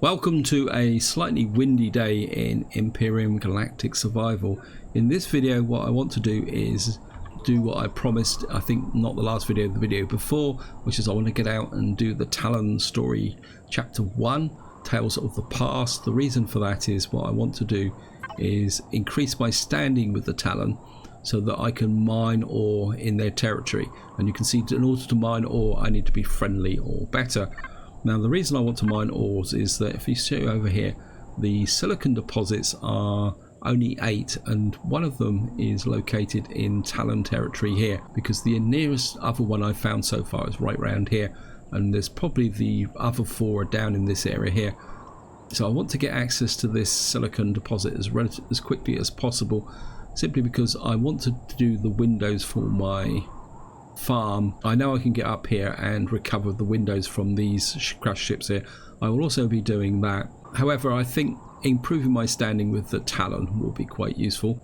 Welcome to a slightly windy day in Empyrion Galactic Survival. In this video what I want to do is do what I promised, I think not the last video, the video before, which is I want to get out and do the Talon story chapter 1, Tales of the Past. The reason for that is what I want to do is increase my standing with the Talon so that I can mine ore in their territory. And you can see in order to mine ore I need to be friendly or better. Now the reason I want to mine ores is that if you see over here, the silicon deposits are only 8 and one of them is located in Talon territory here, because the nearest other one I've found so far is right around here, and there's probably the other 4 are down in this area here. So I want to get access to this silicon deposit as quickly as possible, simply because I want to do the windows for my farm. I know I can get up here and recover the windows from these crashed ships here. I will also be doing that. However, I think improving my standing with the Talon will be quite useful.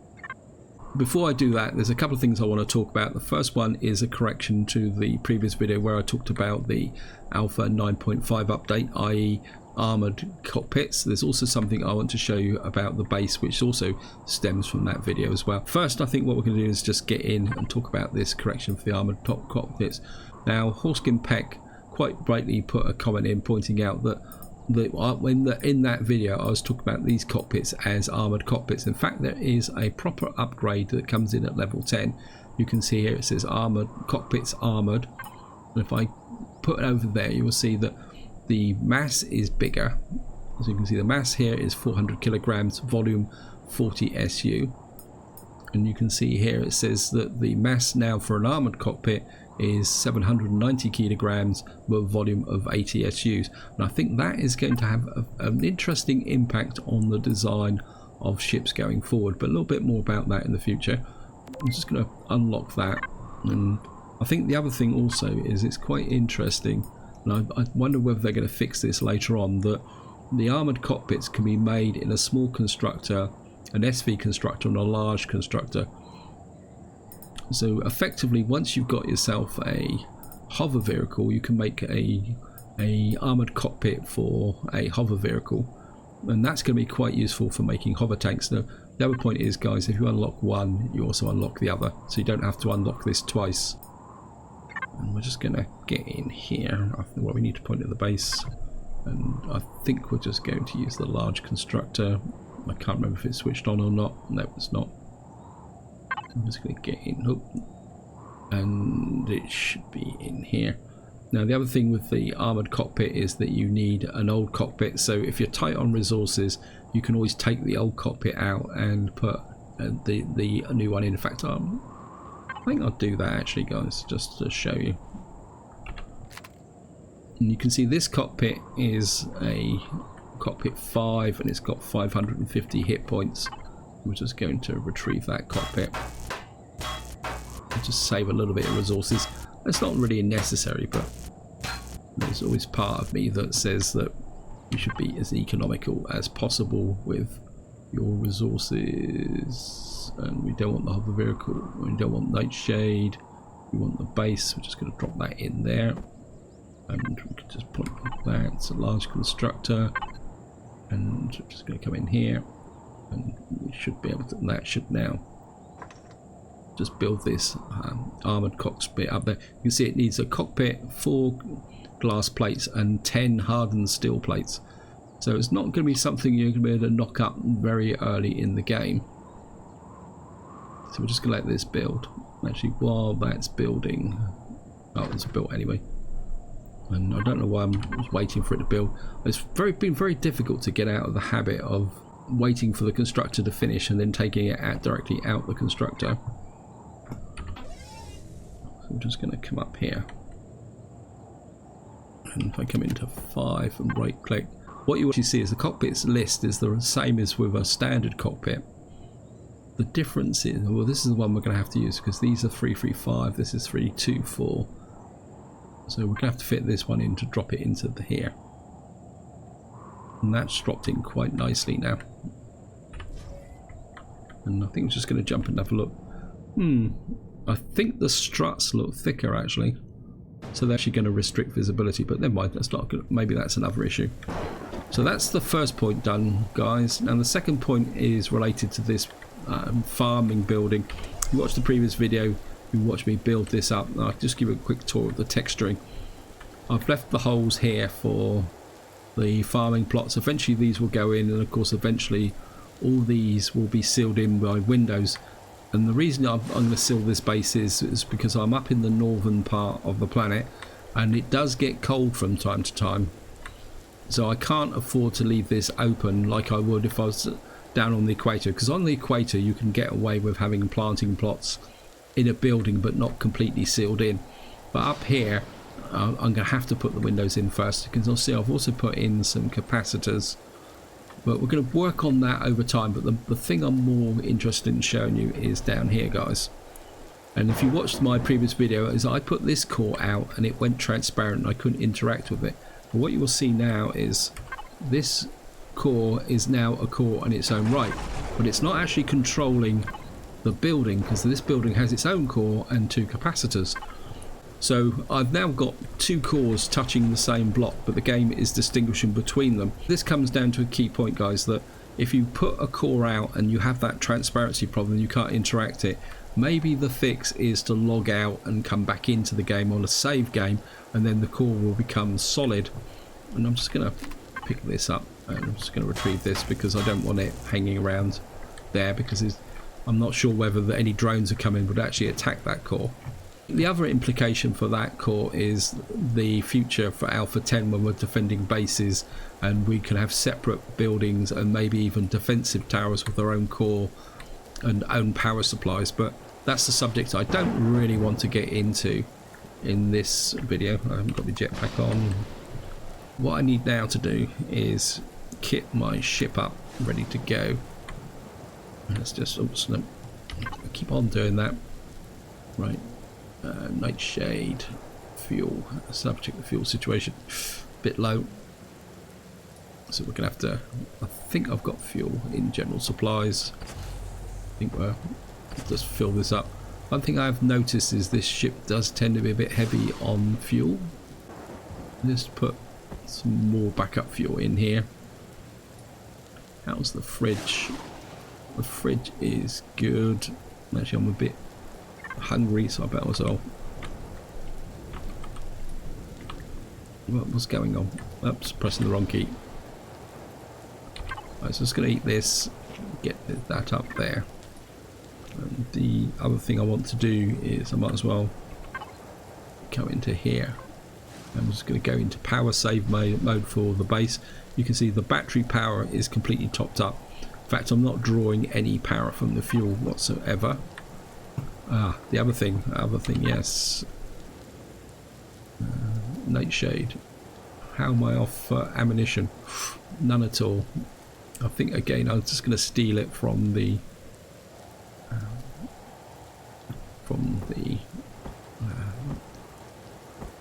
Before I do that, there's a couple of things I want to talk about. The first one is a correction to the previous video where I talked about the Alpha 9.5 update, i.e. armored cockpits. There's also something I want to show you about the base, which also stems from that video as well. First, I think what we're going to do is just get in and talk about this correction for the armored cockpits. Now, Horskin Peck quite rightly put a comment in pointing out that in that video I was talking about these cockpits as armored cockpits. In fact, there is a proper upgrade that comes in at level 10. You can see here it says armored cockpits armored, and if I put it over there you will see that the mass is bigger. As you can see, the mass here is 400 kilograms, volume 40 SU, and you can see here it says that the mass now for an armored cockpit is 790 kilograms with a volume of 80 SUs, and I think that is going to have an interesting impact on the design of ships going forward, but a little bit more about that in the future. I'm just going to unlock that, and I think the other thing also is it's quite interesting, and I wonder whether they're going to fix this later on, that the armoured cockpits can be made in a small constructor, an SV constructor and a large constructor. So effectively, once you've got yourself a hover vehicle, you can make a armoured cockpit for a hover vehicle, and that's going to be quite useful for making hover tanks. Now, the other point is, guys, if you unlock one, you also unlock the other, so you don't have to unlock this twice. And we're just going to get in here. Well, we need to point at the base, and I think we're just going to use the large constructor. I can't remember if it's switched on or not. No, it's not. I'm just going to get in, and it should be in here. Now, the other thing with the armoured cockpit is that you need an old cockpit, so if you're tight on resources you can always take the old cockpit out and put the new one in. In fact, I think I'll do that actually, guys, just to show you. And you can see this cockpit is a cockpit 5 and it's got 550 hit points. We're just going to retrieve that cockpit and just save a little bit of resources. It's not really necessary, but there's always part of me that says that you should be as economical as possible with your resources. And we don't want the hover vehicle, we don't want nightshade, we want the base. We're just going to drop that in there, and we can just put that. It's a large constructor, and I'm just going to come in here, and we should be able to, that should now just build this armoured cockpit up there. You can see it needs a cockpit, 4 glass plates and 10 hardened steel plates, so it's not going to be something you're going to be able to knock up very early in the game. So we're just going to let this build. Actually, while that's building, oh, it's built anyway, and I don't know why I'm waiting for it to build. It's been very difficult to get out of the habit of waiting for the constructor to finish and then taking it out directly out the constructor. So I'm just going to come up here, and if I come into 5 and right click, what you actually see is the cockpits list is the same as with a standard cockpit. The difference is, well, this is the one we're going to have to use because these are 335, this is 324, so we're going to have to fit this one in to drop it into here, and that's dropped in quite nicely now. And I think I'm just going to jump and have a look. I think the struts look thicker actually, so they're actually going to restrict visibility, but never mind, that's not good. Maybe that's another issue. So that's the first point done, guys. And the second point is related to this farming building. If you watched the previous video, you watched me build this up. I'll just give you a quick tour of the texturing. I've left the holes here for the farming plots. Eventually these will go in, and of course eventually all these will be sealed in by windows. And the reason I'm going to seal this base is because I'm up in the northern part of the planet, and it does get cold from time to time. So I can't afford to leave this open like I would if I was down on the equator, because on the equator you can get away with having planting plots in a building but not completely sealed in. But up here I'm going to have to put the windows in first, because you'll see I've also put in some capacitors, but we're going to work on that over time. But the thing I'm more interested in showing you is down here, guys. And if you watched my previous video, is I put this core out and it went transparent and I couldn't interact with it. But what you will see now is this core is now a core in its own right, but it's not actually controlling the building, because this building has its own core and two capacitors. So I've now got two cores touching the same block, but the game is distinguishing between them. This comes down to a key point, guys, that if you put a core out and you have that transparency problem, you can't interact it, maybe the fix is to log out and come back into the game on a save game, and then the core will become solid. And I'm just going to pick this up, and I'm just going to retrieve this because I don't want it hanging around there, because I'm not sure whether any drones are coming would actually attack that core. The other implication for that core is the future for Alpha 10, when we're defending bases and we can have separate buildings and maybe even defensive towers with their own core and own power supplies. But that's the subject I don't really want to get into in this video. I haven't got my jetpack on. What I need now to do is kit my ship up ready to go. Let's just keep on doing that. Right, nightshade, fuel, subject, the fuel situation bit low, so we're gonna have to, I think I've got fuel in general supplies. I think we'll just fill this up. One thing I've noticed is this ship does tend to be a bit heavy on fuel. Just put some more backup fuel in here. How's the fridge? The fridge is good. Actually, I'm a bit hungry, so I better as well. What's going on? Oops, pressing the wrong key. Right, so just going to eat this, get that up there. And the other thing I want to do is I might as well go into here. I'm just going to go into power save mode for the base. You can see the battery power is completely topped up. In fact, I'm not drawing any power from the fuel whatsoever. The other thing, yes. Nightshade. How am I off ammunition? None at all. I think again I'm just going to steal it from the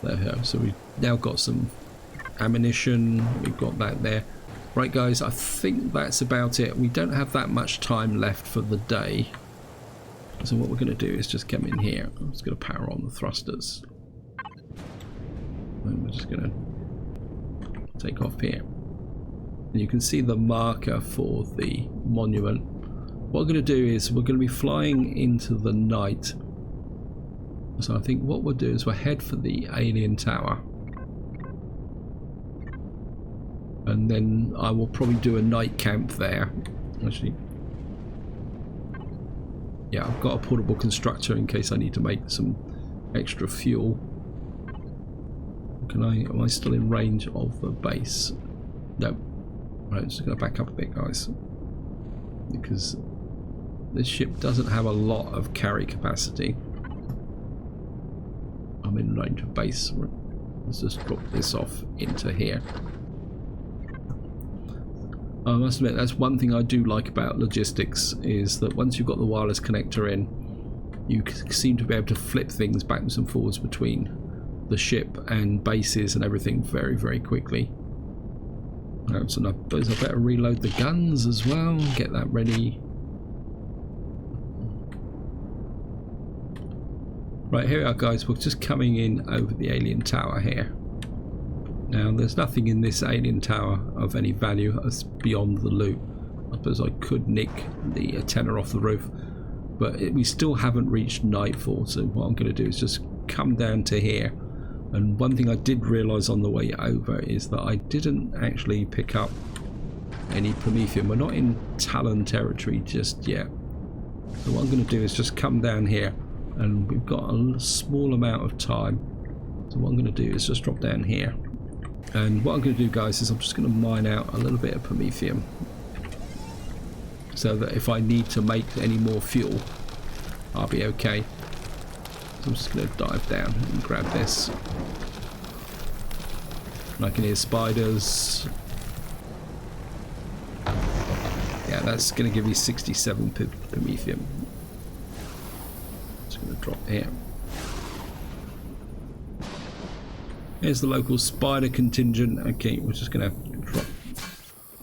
there we go. So we've now got some ammunition. We've got that there. Right, guys, I think that's about it. We don't have that much time left for the day. So what we're going to do is just come in here. I'm just going to power on the thrusters. And we're just going to take off here. And you can see the marker for the monument. What we're going to do is we're going to be flying into the night. So I think what we'll do is we'll head for the alien tower. And then I will probably do a night camp there. Actually, yeah, I've got a portable constructor in case I need to make some extra fuel. Am I still in range of the base? No. Right, I'm just going to back up a bit, guys, because this ship doesn't have a lot of carry capacity. I'm in range of base. Let's just drop this off into here. I must admit, that's one thing I do like about logistics, is that once you've got the wireless connector in, you seem to be able to flip things backwards and forwards between the ship and bases and everything very, very quickly. So I suppose I better reload the guns as well, get that ready. Right, here we are, guys. We're just coming in over the alien tower here. Now there's nothing in this alien tower of any value as beyond the loot. I suppose I could nick the antenna off the roof, but we still haven't reached nightfall, so what I'm going to do is just come down to here. And one thing I did realise on the way over is that I didn't actually pick up any promethium. We're not in Talon territory just yet, so what I'm going to do is just come down here, and we've got a small amount of time, so what I'm going to do is just drop down here. And what I'm going to do, guys, is I'm just going to mine out a little bit of promethium, so that if I need to make any more fuel, I'll be okay. So I'm just going to dive down and grab this. And I can hear spiders. Yeah, that's going to give me 67 promethium. Just going to drop here. Here's the local spider contingent. Okay, we're just going to drop.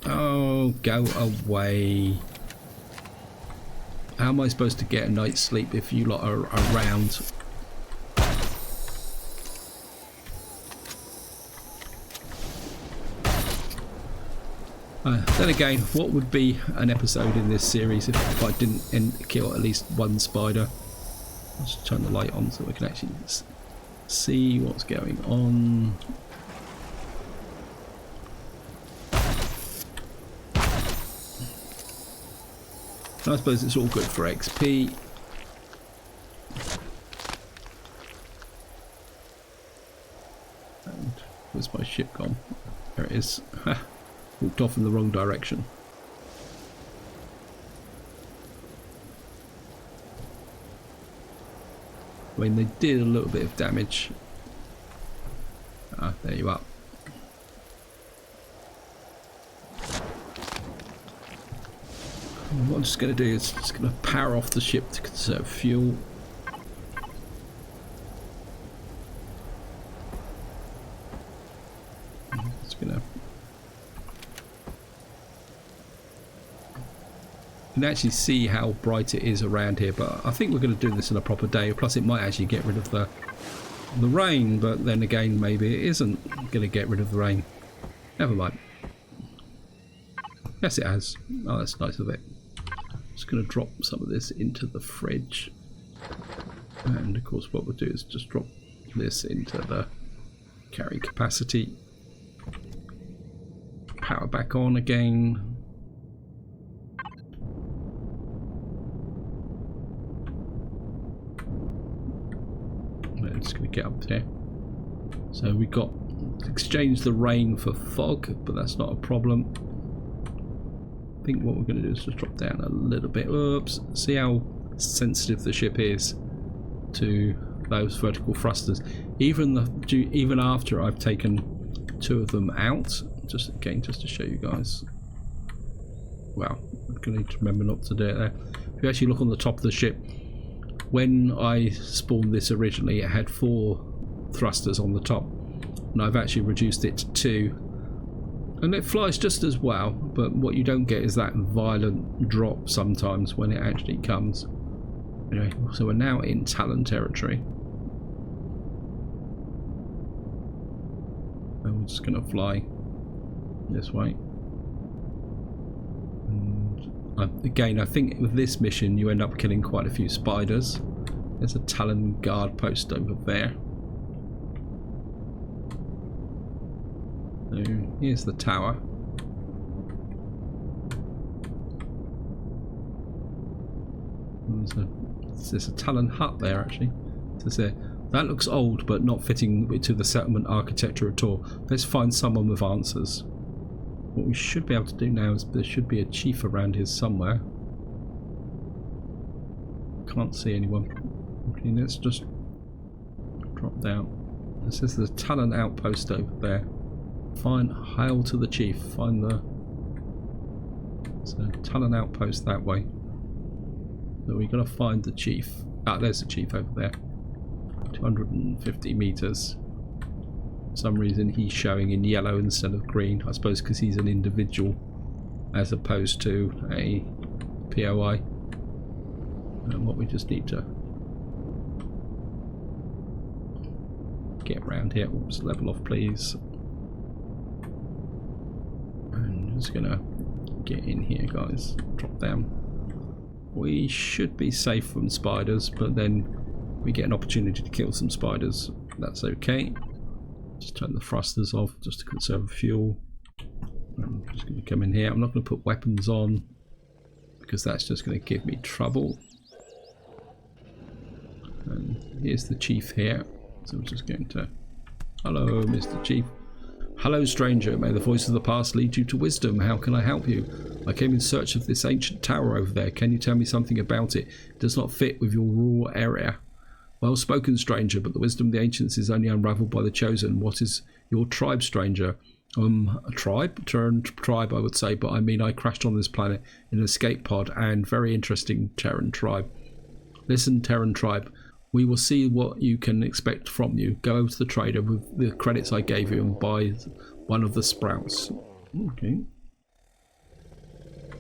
Oh, go away. How am I supposed to get a night's sleep if you lot are around? Then again, what would be an episode in this series if I didn't kill at least one spider? Let's turn the light on so we can actually see what's going on. I suppose it's all good for XP. And where's my ship gone? There it is. Walked off in the wrong direction. I mean, they did a little bit of damage. Ah, there you are. What I'm just going to do is just going to power off the ship to conserve fuel. Just going to. You can actually see how bright it is around here, but I think we're going to do this in a proper day. Plus, it might actually get rid of the rain, but then again, maybe it isn't going to get rid of the rain. Never mind. Yes, it has. Oh, that's nice of it. Just going to drop some of this into the fridge, and of course what we'll do is just drop this into the carry capacity. Power back on again. I'm just going to get up there. So we got exchanged the rain for fog, but that's not a problem. I think what we're going to do is just drop down a little bit. Oops! See how sensitive the ship is to those vertical thrusters. Even after I've taken 2 of them out, just to show you guys. Well, I'm going to need to remember not to do it there. If you actually look on the top of the ship, when I spawned this originally, it had 4 thrusters on the top, and I've actually reduced it to 2. And it flies just as well, but what you don't get is that violent drop sometimes when it actually comes. Anyway, so we're now in Talon territory. And we're just going to fly this way. And again, I think with this mission you end up killing quite a few spiders. There's a Talon guard post over there. So here's the tower. There's a Talon hut there actually. That looks old but not fitting to the settlement architecture at all. Let's find someone with answers. What we should be able to do now is there should be a chief around here somewhere. Can't see anyone. Okay, let's just drop down. This is the Talon outpost over there. Find, hail to the chief. Find the Talon outpost that way. So we've got to find the chief. Ah, there's the chief over there. 250 meters. For some reason he's showing in yellow instead of green. I suppose because he's an individual as opposed to a POI. And what we just need to get around here. Oops, level off please. just gonna get in here, guys. Drop down. We should be safe from spiders, but then we get an opportunity to kill some spiders. That's okay. Just turn the thrusters off just to conserve fuel. I'm just going to come in here. I'm not going to put weapons on because that's just going to give me trouble. And here's the chief here. So we're just going to... Hello, Mr. Chief. Hello, stranger. May the voice of the past lead you to wisdom. How can I help you? I came in search of this ancient tower over there. Can you tell me something about it? It does not fit with your rural area. Well spoken, stranger, but the wisdom of the ancients is only unravelled by the chosen. What is your tribe, stranger? A tribe? Tribe, I would say, but I mean I crashed on this planet in an escape pod, and very interesting, Terran tribe. Listen, Terran tribe, we will see what you can expect from you. Go over to the trader with the credits I gave you and buy one of the sprouts. Okay.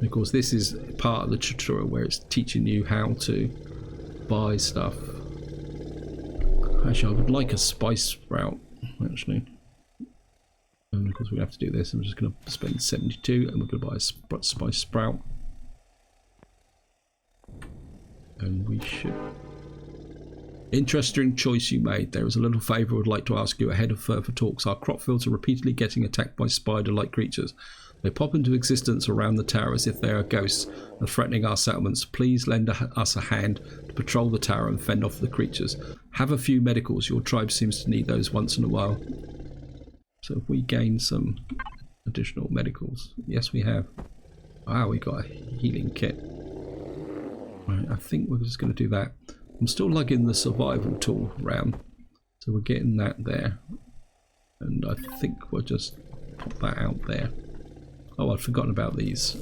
Of course, this is part of the tutorial where it's teaching you how to buy stuff. Actually, I would like a spice sprout, actually. And because we have to do this, I'm just going to spend 72 and we're going to buy a spice sprout. And we should... Interesting choice you made. There is a little favour I would like to ask you ahead of further talks. Our crop fields are repeatedly getting attacked by spider-like creatures. They pop into existence around the tower as if they are ghosts and threatening our settlements. Please lend us a hand to patrol the tower and fend off the creatures. Have a few medicals. Your tribe seems to need those once in a while. So if we gain some additional medicals. Yes, we have. Wow, we got a healing kit. Right, I think we're just going to do that. I'm still lugging the survival tool around. So we're getting that there. And I think we'll just pop that out there. Oh, I'd forgotten about these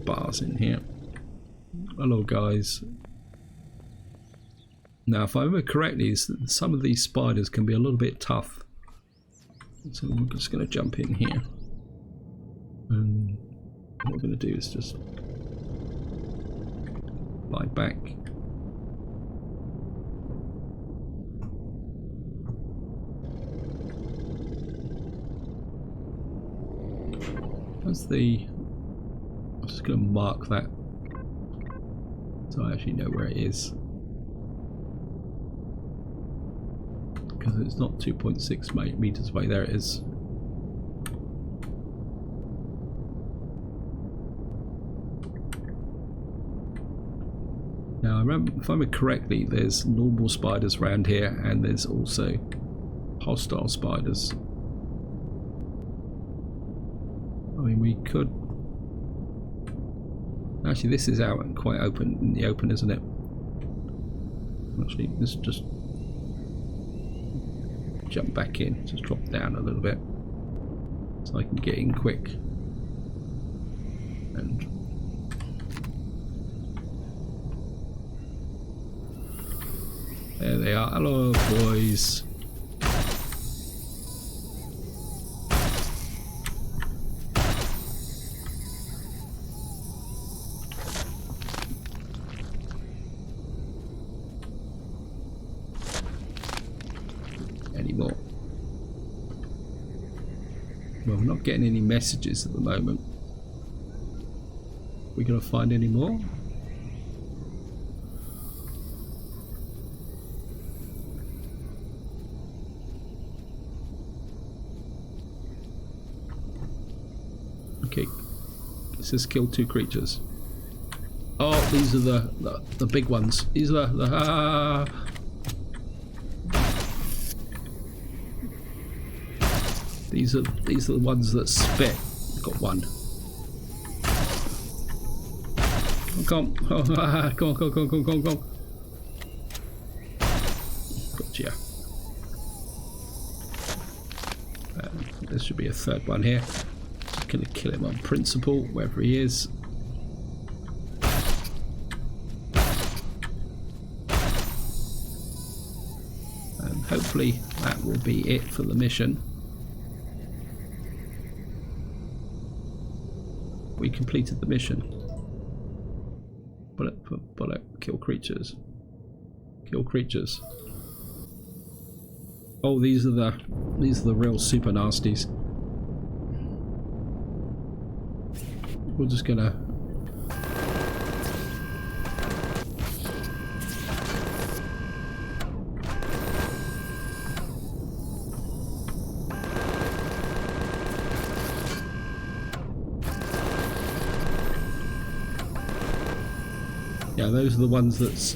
bars in here. Hello, guys. Now, if I remember correctly, some of these spiders can be a little bit tough. So we're just going to jump in here. And what we're going to do is just lie back. That's the... I'm just going to mark that so I actually know where it is. Because it's not 2.6 meters away. There it is. Now, I remember, if I remember correctly, there's normal spiders around here, and there's also hostile spiders. I mean, we could... Actually, this is out and quite open in the open, isn't it? Actually, let's just jump back in, just drop down a little bit so I can get in quick. And there they are. Hello, boys. Anymore. Well, we're not getting any messages at the moment. We're going to find any more? Okay. It says kill 2 creatures. Oh, these are the big ones. These are the These are the ones that spit. Got one. Oh, come on. Oh, go on, go on, go on, go on, go on, go on. Gotcha. There should be a third one here. Just gonna kill him on principle, wherever he is. And hopefully that will be it for the mission. We completed the mission. Bullet for bullet. Kill creatures. Kill creatures. Oh, these are the real super nasties. we're just gonna yeah, those are the ones that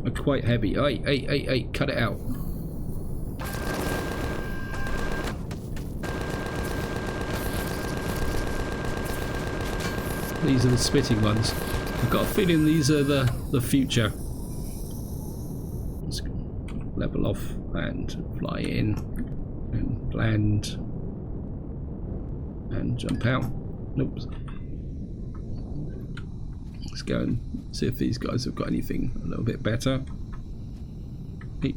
are quite heavy. Hey, cut it out. These are the spitting ones. I've got a feeling these are the future. Let's level off and fly in and land and jump out. Nope. Let's go and see if these guys have got anything a little bit better. Hey.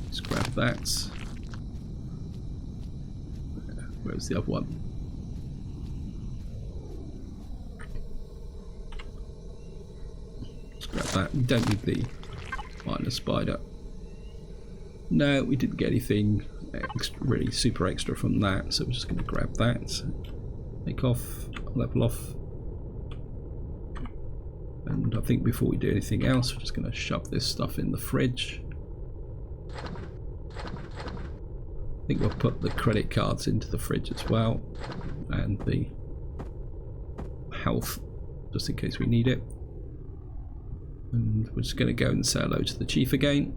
Let's grab that. Where's the other one? Grab that. We don't need the minor spider. No, we didn't get anything really super extra from that, so we're just going to grab that. Take off, level off. And I think before we do anything else, we're just going to shove this stuff in the fridge. I think we'll put the credit cards into the fridge as well, and the health, just in case we need it. And we're just going to go and say hello to the chief again.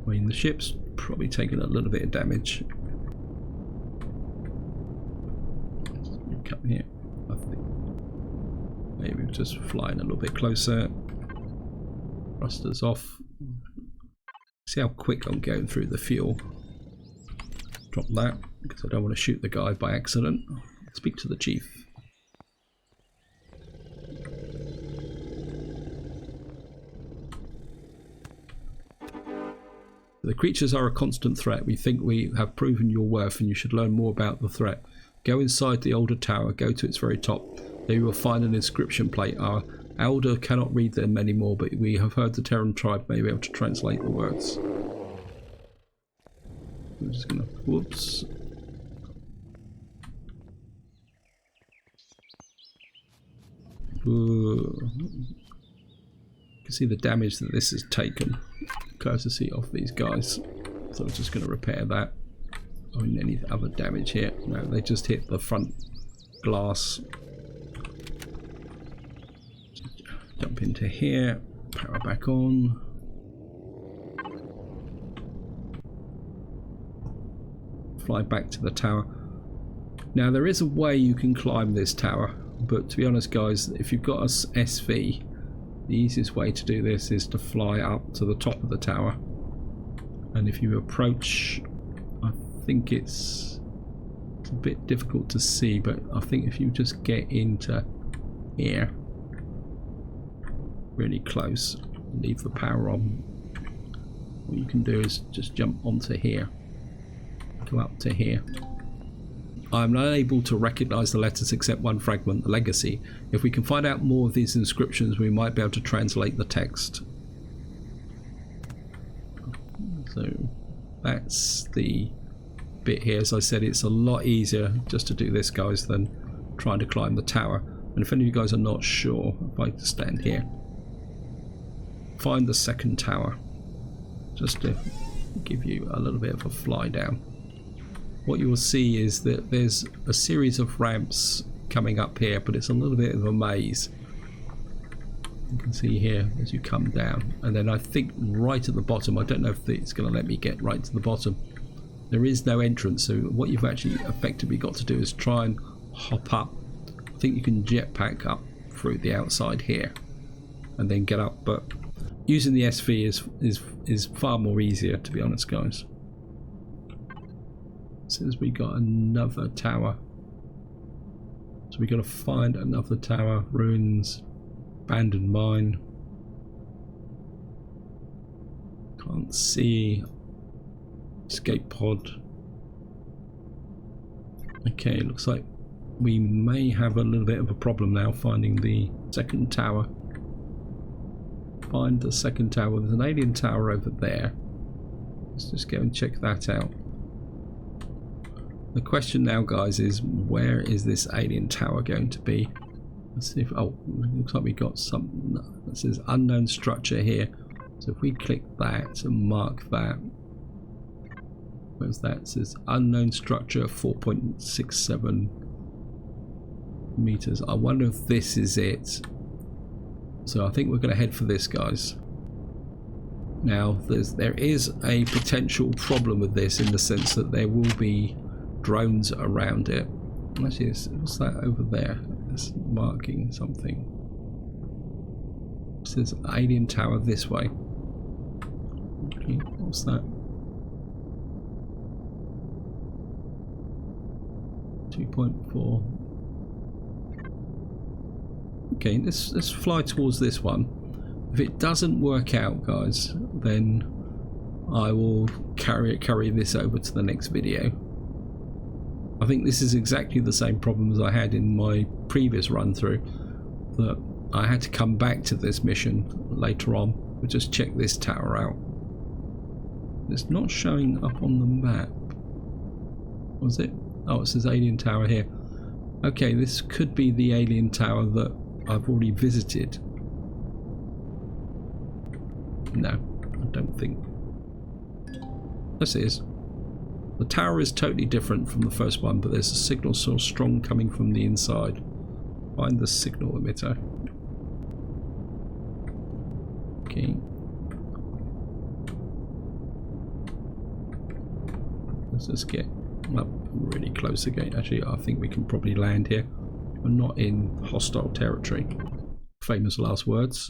I mean, the ship's probably taken a little bit of damage. Come here, I think. Maybe we're just flying a little bit closer. Thrusters off. See how quick I'm going through the fuel. Drop that because I don't want to shoot the guy by accident. Speak to the chief. The creatures are a constant threat. We think we have proven your worth and you should learn more about the threat. Go inside the older tower, go to its very top. There you will find an inscription plate. Our elder cannot read them anymore, but we have heard the Talon tribe may be able to translate the words. I'm just gonna, whoops. You can see the damage that this has taken, courtesy of these guys. So I'm just going to repair that. I mean, any other damage here? No, they just hit the front glass. Jump into here, power back on. Fly back to the tower. Now there is a way you can climb this tower, but to be honest guys, if you've got a SV, the easiest way to do this is to fly up to the top of the tower, and if you approach, I think it's a bit difficult to see, but I think if you just get into here really close, leave the power on, what you can do is just jump onto here, go up to here. I'm unable to recognize the letters except one fragment, the legacy. If we can find out more of these inscriptions, we might be able to translate the text. So that's the bit here. As I said, it's a lot easier just to do this, guys, than trying to climb the tower. And if any of you guys are not sure, if I just stand here, find the second tower, just to give you a little bit of a fly down. What you will see is that there's a series of ramps coming up here, but it's a little bit of a maze. You can see here as you come down, and then I think right at the bottom, I don't know if it's going to let me get right to the bottom, there is no entrance. So what you've actually effectively got to do is try and hop up. I think you can jetpack up through the outside here and then get up, but using the SV is far more easier, to be honest, guys. Since we got another tower, so we got to find another tower. Ruins, abandoned mine. Can't see escape pod. Okay, looks like we may have a little bit of a problem now finding the second tower. find the second tower. There's an alien tower over there. Let's just go and check that out. The question now, guys, is where is this alien tower going to be? Let's see if, oh, looks like we got some, that says unknown structure here. So if we click that and mark that, where's that? It says unknown structure, 4.67 meters. I wonder if this is it. So I think we're going to head for this, guys. Now there is a potential problem with this in the sense that there will be drones around it. Actually, what's that over there? It's marking something. It says alien tower this way. Okay, what's that? 2.4. Okay, let's fly towards this one. If it doesn't work out, guys, then I will carry this over to the next video. I think this is exactly the same problem as I had in my previous run through, that I had to come back to this mission later on. We'll just check this tower out. It's not showing up on the map. Was it? Oh, it says alien tower here. Okay, this could be the alien tower that I've already visited. No, I don't think. This is. The tower is totally different from the first one, but there's a signal so strong coming from the inside. Find the signal emitter. Okay. Let's just get up really close again. Actually, I think we can probably land here. We're not in hostile territory. Famous last words.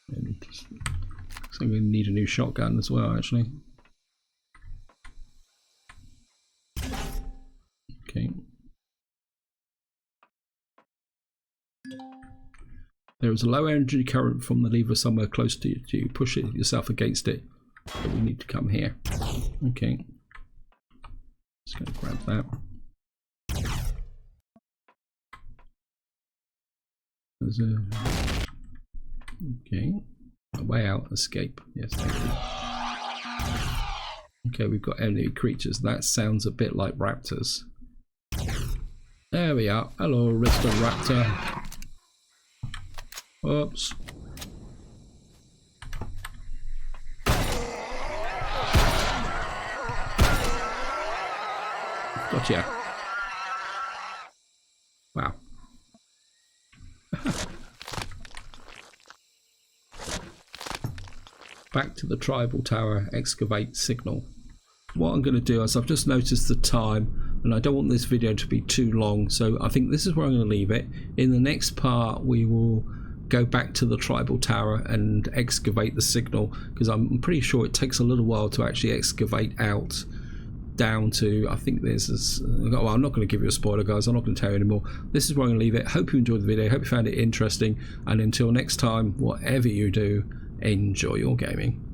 And I think we need a new shotgun as well, actually. Okay. There is a low energy current from the lever somewhere close to you. Push it yourself against it. But we need to come here. Okay. Just going to grab that. There's a... Okay. A way out. Escape. Yes, thank you. Okay, we've got enemy creatures. That sounds a bit like raptors. There we are. Hello, Mr. Raptor. Oops. Gotcha. Wow. Back to the tribal tower, excavate signal. What I'm going to do is I've just noticed the time and I don't want this video to be too long, so I think this is where I'm going to leave it. In the next part we will go back to the tribal tower and excavate the signal, because I'm pretty sure it takes a little while to actually excavate out down to, I think there's this, well, I'm not going to give you a spoiler, guys. I'm not going to tell you anymore. This is where I'm going to leave it. Hope you enjoyed the video. Hope you found it interesting, and until next time, whatever you do, enjoy your gaming.